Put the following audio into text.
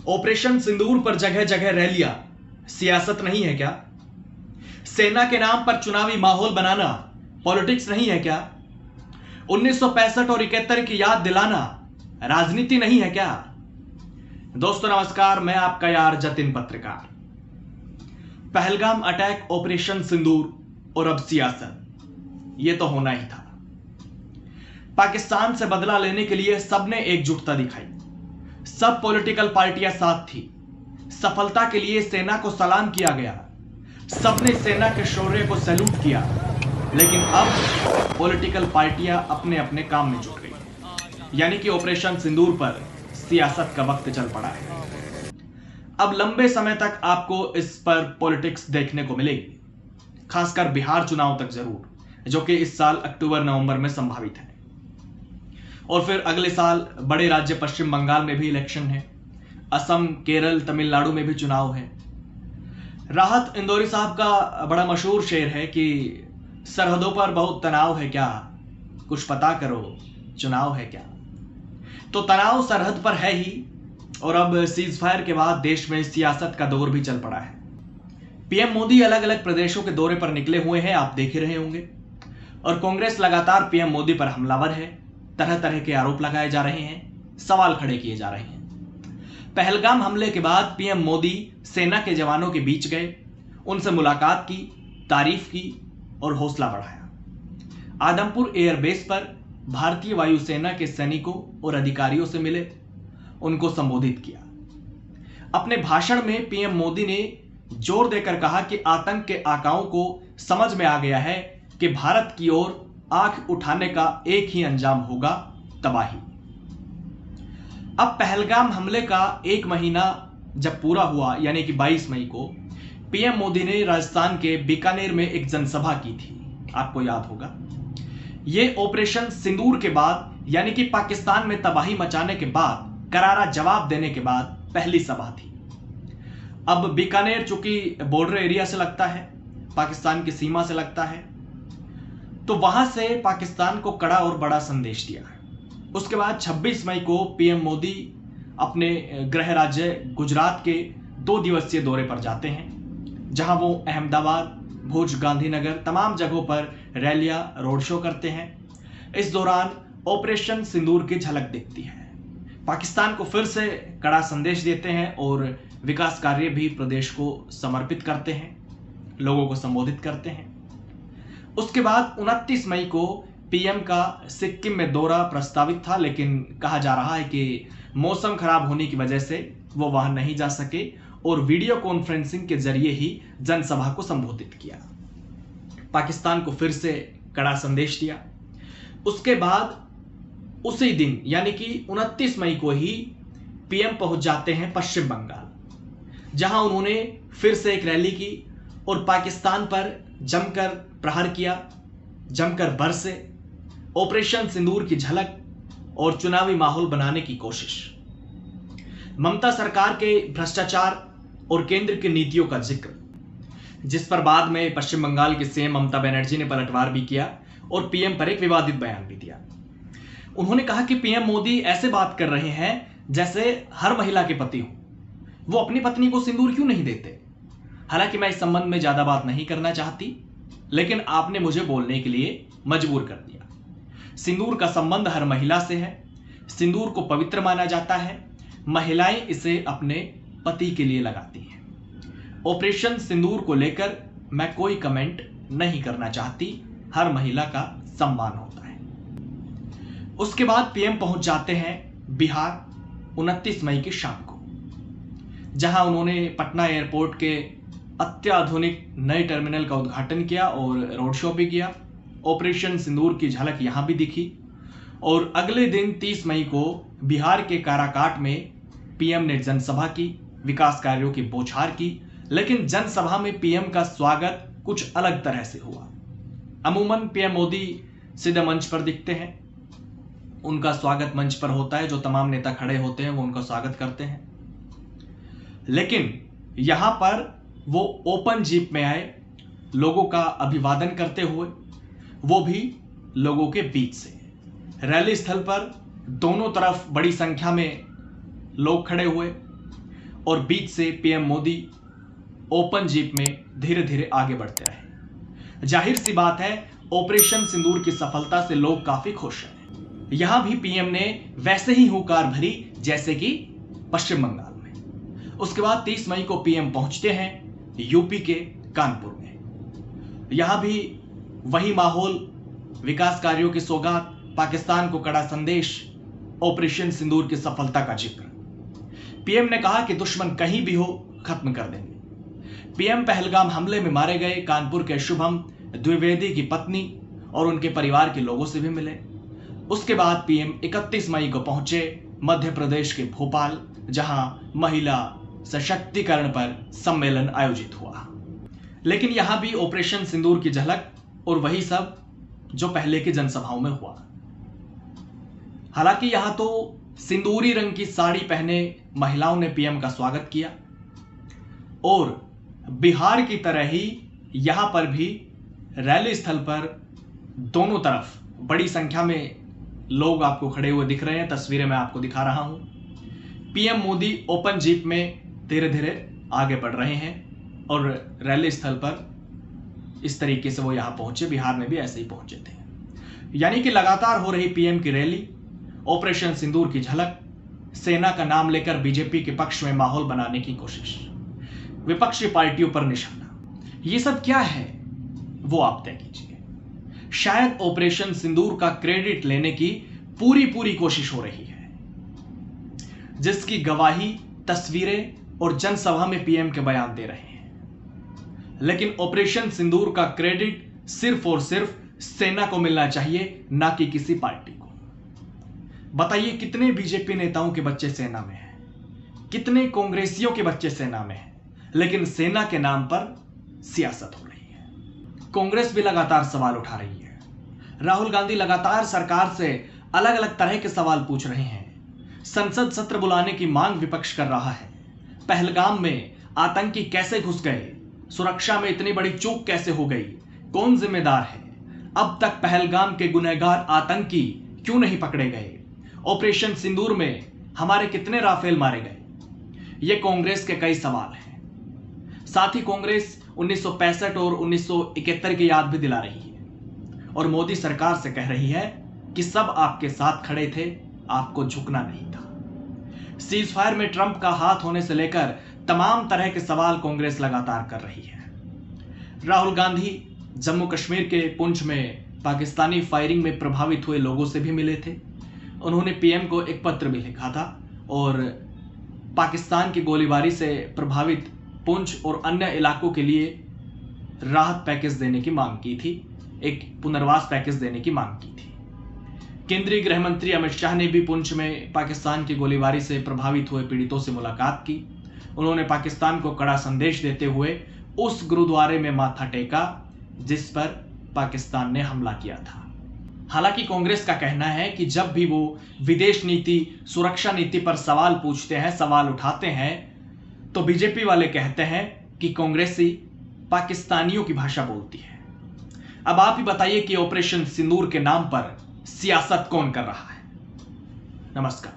Operation सिंदूर पर जगह जगह रैलियां सियासत नहीं है क्या? सेना के नाम पर चुनावी माहौल बनाना पॉलिटिक्स नहीं है क्या? 1965 और 71 की याद दिलाना राजनीति नहीं है क्या? दोस्तों नमस्कार, मैं आपका यार जतिन पत्रकार। पहलगाम अटैक, ऑपरेशन सिंदूर और अब सियासत, यह तो होना ही था। पाकिस्तान से बदला लेने के लिए सबने एकजुटता दिखाई, सब पॉलिटिकल पार्टियां साथ थी। सफलता के लिए सेना को सलाम किया गया, सबने सेना के शौर्य को सैल्यूट किया। लेकिन अब पॉलिटिकल पार्टियां अपने अपने काम में जुट गई, यानी कि ऑपरेशन सिंदूर पर सियासत का वक्त चल पड़ा है। अब लंबे समय तक आपको इस पर पॉलिटिक्स देखने को मिलेगी, खासकर बिहार चुनाव तक जरूर, जो कि इस साल अक्टूबर नवंबर में संभावित है। और फिर अगले साल बड़े राज्य पश्चिम बंगाल में भी इलेक्शन है, असम, केरल, तमिलनाडु में भी चुनाव है। राहत इंदौरी साहब का बड़ा मशहूर शेर है कि सरहदों पर बहुत तनाव है क्या, कुछ पता करो चुनाव है क्या। तो तनाव सरहद पर है ही, और अब सीज फायर के बाद देश में सियासत का दौर भी चल पड़ा है। पीएम मोदी अलग अलग प्रदेशों के दौरे पर निकले हुए हैं, आप देख ही रहे होंगे। और कांग्रेस लगातार पीएम मोदी पर हमलावर है, तरह तरह के आरोप लगाए जा रहे हैं, सवाल खड़े किए जा रहे हैं। पहलगाम हमले के बाद पीएम मोदी सेना के जवानों के बीच गए, उनसे मुलाकात की, तारीफ की और हौसला बढ़ाया। आदमपुर एयरबेस पर भारतीय वायुसेना के सैनिकों और अधिकारियों से मिले, उनको संबोधित किया। अपने भाषण में पीएम मोदी ने जोर देकर कहा कि आतंक के आकाओं को समझ में आ गया है कि भारत की ओर आंख उठाने का एक ही अंजाम होगा, तबाही। अब पहलगाम हमले का एक महीना जब पूरा हुआ, यानी कि 22 मई को पीएम मोदी ने राजस्थान के बीकानेर में एक जनसभा की थी, आपको याद होगा। यह ऑपरेशन सिंदूर के बाद, यानी कि पाकिस्तान में तबाही मचाने के बाद, करारा जवाब देने के बाद पहली सभा थी। अब बीकानेर चूंकि बॉर्डर एरिया से लगता है, पाकिस्तान की सीमा से लगता है, तो वहां से पाकिस्तान को कड़ा और बड़ा संदेश दिया है। उसके बाद 26 मई को पीएम मोदी अपने गृह राज्य गुजरात के 2 दिवसीय दौरे पर जाते हैं, जहां वो अहमदाबाद, भुज, गांधीनगर तमाम जगहों पर रैलियां, रोड शो करते हैं। इस दौरान ऑपरेशन सिंदूर की झलक दिखती है। पाकिस्तान को फिर से कड़ा संदेश देते हैं और विकास कार्य भी प्रदेश को समर्पित करते हैं, लोगों को संबोधित करते हैं। उसके बाद 29 मई को पीएम का सिक्किम में दौरा प्रस्तावित था, लेकिन कहा जा रहा है कि मौसम खराब होने की वजह से वो वहां नहीं जा सके और वीडियो कॉन्फ्रेंसिंग के जरिए ही जनसभा को संबोधित किया। पाकिस्तान को फिर से कड़ा संदेश दिया। उसके बाद उसी दिन, यानी कि 29 मई को ही पीएम पहुंच जाते हैं पश्चिम बंगाल, जहां उन्होंने फिर से एक रैली की और पाकिस्तान पर जमकर प्रहार किया, जमकर बरसे, ऑपरेशन सिंदूर की झलक और चुनावी माहौल बनाने की कोशिश। ममता सरकार के भ्रष्टाचार और केंद्र की नीतियों का जिक्र, जिस पर बाद में पश्चिम बंगाल की सीएम ममता बनर्जी ने पलटवार भी किया और पीएम पर एक विवादित बयान भी दिया। उन्होंने कहा कि पीएम मोदी ऐसे बात कर रहे हैं जैसे हर महिला के पति हो, वो अपनी पत्नी को सिंदूर क्यों नहीं देते। हालांकि मैं इस संबंध में ज्यादा बात नहीं करना चाहती, लेकिन आपने मुझे बोलने के लिए मजबूर कर दिया। सिंदूर का संबंध हर महिला से है, सिंदूर को पवित्र माना जाता है, महिलाएं इसे अपने पति के लिए लगाती हैं। ऑपरेशन सिंदूर को लेकर मैं कोई कमेंट नहीं करना चाहती, हर महिला का सम्मान होता है। उसके बाद पीएम पहुंच जाते हैं बिहार 29 मई की शाम को, जहां उन्होंने पटना एयरपोर्ट के अत्याधुनिक नए टर्मिनल का उद्घाटन किया और रोड शो भी किया। ऑपरेशन सिंदूर की झलक यहां भी दिखी। और अगले दिन 30 मई को बिहार के काराकाट में पीएम ने जनसभा की, विकास कार्यों की बौछार की, लेकिन जनसभा में पीएम का स्वागत कुछ अलग तरह से हुआ। अमूमन पीएम मोदी सीधे मंच पर दिखते हैं, उनका स्वागत मंच पर होता है, जो तमाम नेता खड़े होते हैं वो उनका स्वागत करते हैं। लेकिन यहां पर वो ओपन जीप में आए, लोगों का अभिवादन करते हुए, वो भी लोगों के बीच से। रैली स्थल पर दोनों तरफ बड़ी संख्या में लोग खड़े हुए। और बीच से पीएम मोदी ओपन जीप में धीरे धीरे आगे बढ़ते रहे। जाहिर सी बात है, ऑपरेशन सिंदूर की सफलता से लोग काफी खुश हैं। यहां भी पीएम ने वैसे ही हुंकार भरी जैसे कि पश्चिम बंगाल में। उसके बाद 30 मई को पीएम पहुंचते हैं यूपी के कानपुर में। यहां भी वही माहौल, विकास कार्यों की सौगात, पाकिस्तान को कड़ा संदेश, ऑपरेशन सिंदूर की सफलता का जिक्र। पीएम ने कहा कि दुश्मन कहीं भी हो खत्म कर देंगे। पीएम पहलगाम हमले में मारे गए कानपुर के शुभम द्विवेदी की पत्नी और उनके परिवार के लोगों से भी मिले। उसके बाद पीएम 31 मई को पहुंचे मध्य प्रदेश के भोपाल, जहां महिला सशक्तिकरण पर सम्मेलन आयोजित हुआ। लेकिन यहां भी ऑपरेशन सिंदूर की झलक और वही सब जो पहले की जनसभाओं में हुआ। हालांकि यहां तो सिंदूरी रंग की साड़ी पहने महिलाओं ने पीएम का स्वागत किया और बिहार की तरह ही यहां पर भी रैली स्थल पर दोनों तरफ बड़ी संख्या में लोग आपको खड़े हुए दिख रहे हैं। तस्वीरें मैं आपको दिखा रहा हूं। पीएम मोदी ओपन जीप में धीरे धीरे आगे बढ़ रहे हैं और रैली स्थल पर इस तरीके से वो यहां पहुंचे। बिहार में भी ऐसे ही पहुंचे थे। यानी कि लगातार हो रही पीएम की रैली, ऑपरेशन सिंदूर की झलक, सेना का नाम लेकर बीजेपी के पक्ष में माहौल बनाने की कोशिश, विपक्षी पार्टियों पर निशाना, ये सब क्या है वो आप तय कीजिए। शायद ऑपरेशन सिंदूर का क्रेडिट लेने की पूरी कोशिश हो रही है, जिसकी गवाही तस्वीरें और जनसभा में पीएम के बयान दे रहे हैं। लेकिन ऑपरेशन सिंदूर का क्रेडिट सिर्फ और सिर्फ सेना को मिलना चाहिए, ना कि किसी पार्टी को। बताइए, कितने बीजेपी नेताओं के बच्चे सेना में हैं, कितने कांग्रेसियों के बच्चे सेना में हैं, लेकिन सेना के नाम पर सियासत हो रही है। कांग्रेस भी लगातार सवाल उठा रही है। राहुल गांधी लगातार सरकार से अलग अलग तरह के सवाल पूछ रहे हैं। संसद सत्र बुलाने की मांग विपक्ष कर रहा है। पहलगाम में आतंकी कैसे घुस गए, सुरक्षा में इतनी बड़ी चूक कैसे हो गई, कौन जिम्मेदार है, अब तक पहलगाम के गुनहगार आतंकी क्यों नहीं पकड़े गए, ऑपरेशन सिंदूर में हमारे कितने राफेल मारे गए, ये कांग्रेस के कई सवाल हैं। साथ ही कांग्रेस 1965 और 1971 की याद भी दिला रही है और मोदी सरकार से कह रही है कि सब आपके साथ खड़े थे, आपको झुकना नहीं था। सीज फायर में ट्रंप का हाथ होने से लेकर तमाम तरह के सवाल कांग्रेस लगातार कर रही है। राहुल गांधी जम्मू कश्मीर के पुंछ में पाकिस्तानी फायरिंग में प्रभावित हुए लोगों से भी मिले थे। उन्होंने पीएम को एक पत्र भी लिखा था और पाकिस्तान की गोलीबारी से प्रभावित पुंछ और अन्य इलाकों के लिए राहत पैकेज देने की मांग की थी, एक पुनर्वास पैकेज देने की मांग की थी। केंद्रीय गृह मंत्री अमित शाह ने भी पुंछ में पाकिस्तान की गोलीबारी से प्रभावित हुए पीड़ितों से मुलाकात की। उन्होंने पाकिस्तान को कड़ा संदेश देते हुए उस गुरुद्वारे में माथा टेका जिस पर पाकिस्तान ने हमला किया था। हालांकि कांग्रेस का कहना है कि जब भी वो विदेश नीति, सुरक्षा नीति पर सवाल पूछते हैं, सवाल उठाते हैं, तो बीजेपी वाले कहते हैं कि कांग्रेसी पाकिस्तानियों की भाषा बोलती है। अब आप ही बताइए कि ऑपरेशन सिंदूर के नाम पर सियासत कौन कर रहा है। नमस्कार।